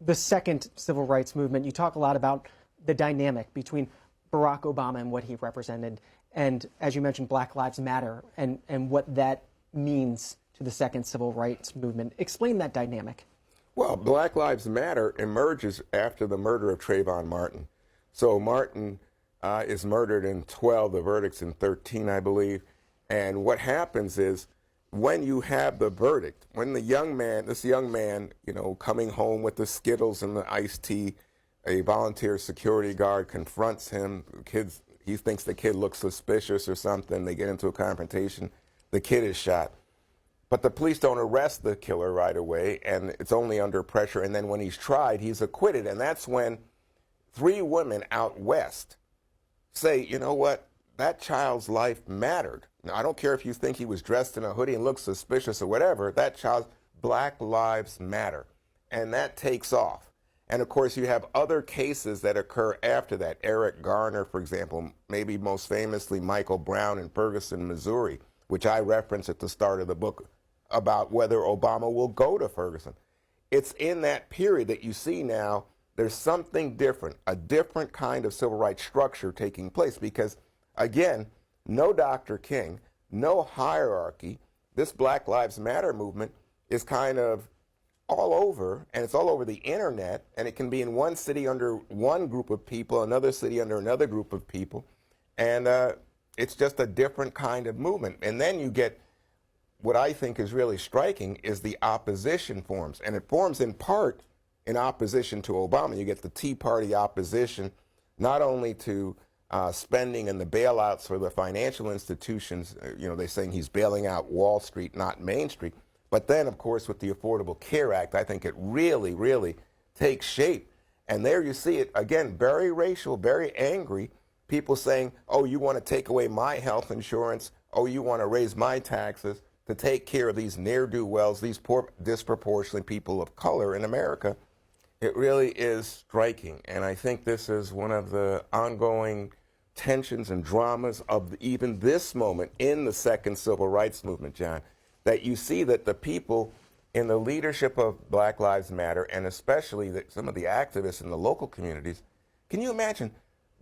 the second civil rights movement, you talk a lot about the dynamic between Barack Obama and what he represented, and as you mentioned, Black Lives Matter and what that means to the second civil rights movement. Explain that dynamic. Well, Black Lives Matter emerges after the murder of Trayvon Martin. So Martin is murdered in 12, the verdict's in 13, I believe. And what happens is when you have the verdict, when this young man, you know, coming home with the Skittles and the iced tea, a volunteer security guard confronts him. He thinks the kid looks suspicious or something. They get into a confrontation. The kid is shot. But the police don't arrest the killer right away, and it's only under pressure. And then when he's tried, he's acquitted. And that's when 3 women out west say, you know what, that child's life mattered. Now, I don't care if you think he was dressed in a hoodie and looks suspicious or whatever. That child's Black Lives Matter. And that takes off. And, of course, you have other cases that occur after that. Eric Garner, for example, maybe most famously Michael Brown in Ferguson, Missouri, which I reference at the start of the book, about whether Obama will go to Ferguson. It's in that period that you see now there's something different, a different kind of civil rights structure taking place because, again, no Dr. King, no hierarchy. This Black Lives Matter movement is kind of all over, and it's all over the internet, and it can be in one city under one group of people, another city under another group of people, and it's just a different kind of movement. And then you get what I think is really striking is the opposition forms, and it forms in part in opposition to Obama. You get the Tea Party opposition, not only to spending and the bailouts for the financial institutions, you know, they're saying he's bailing out Wall Street, not Main Street, but then, of course, with the Affordable Care Act, I think it really, really takes shape. And there you see it, again, very racial, very angry, people saying, oh, you want to take away my health insurance, oh, you want to raise my taxes, to take care of these ne'er-do-wells, these poor, disproportionately people of color in America. It really is striking. And I think this is one of the ongoing tensions and dramas of even this moment in the second civil rights movement, John, that you see that the people in the leadership of Black Lives Matter, and especially some of the activists in the local communities, can you imagine?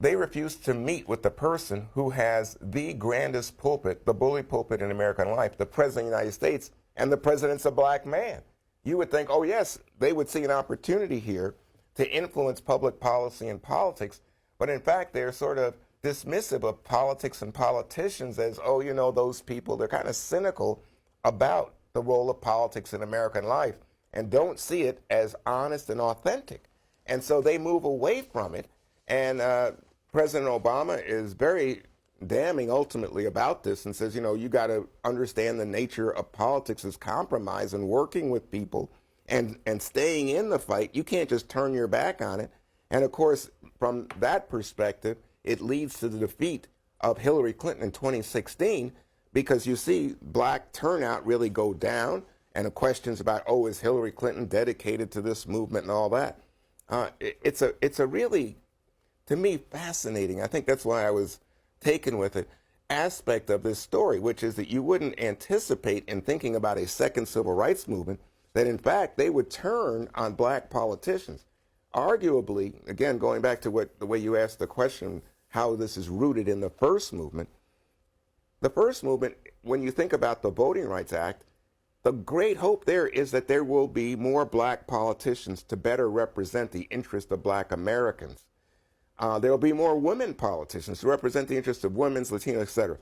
They refuse to meet with the person who has the grandest pulpit, the bully pulpit in American life, the President of the United States, and the President's a black man. You would think, oh, yes, they would see an opportunity here to influence public policy and politics, but in fact, they're sort of dismissive of politics and politicians as, oh, you know, those people, they're kind of cynical about the role of politics in American life and don't see it as honest and authentic. And so they move away from it, and President Obama is very damning ultimately about this and says, you know, you got to understand the nature of politics as compromise and working with people and staying in the fight. You can't just turn your back on it. And of course, from that perspective, it leads to the defeat of Hillary Clinton in 2016 because you see black turnout really go down and the questions about, oh, is Hillary Clinton dedicated to this movement and all that. It's a really, to me, fascinating, I think that's why I was taken with it, aspect of this story, which is that you wouldn't anticipate in thinking about a second civil rights movement that, in fact, they would turn on black politicians. Arguably, again, going back to the way you asked the question, how this is rooted in the first movement, when you think about the Voting Rights Act, the great hope there is that there will be more black politicians to better represent the interest of black Americans. There will be more women politicians to represent the interests of women, Latino, et cetera.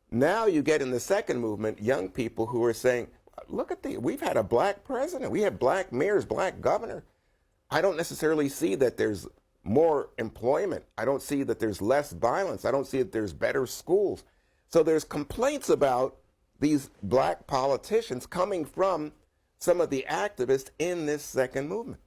Now you get in the second movement young people who are saying, look at we've had a black president, we have black mayors, black governor. I don't necessarily see that there's more employment. I don't see that there's less violence. I don't see that there's better schools. So there's complaints about these black politicians coming from some of the activists in this second movement.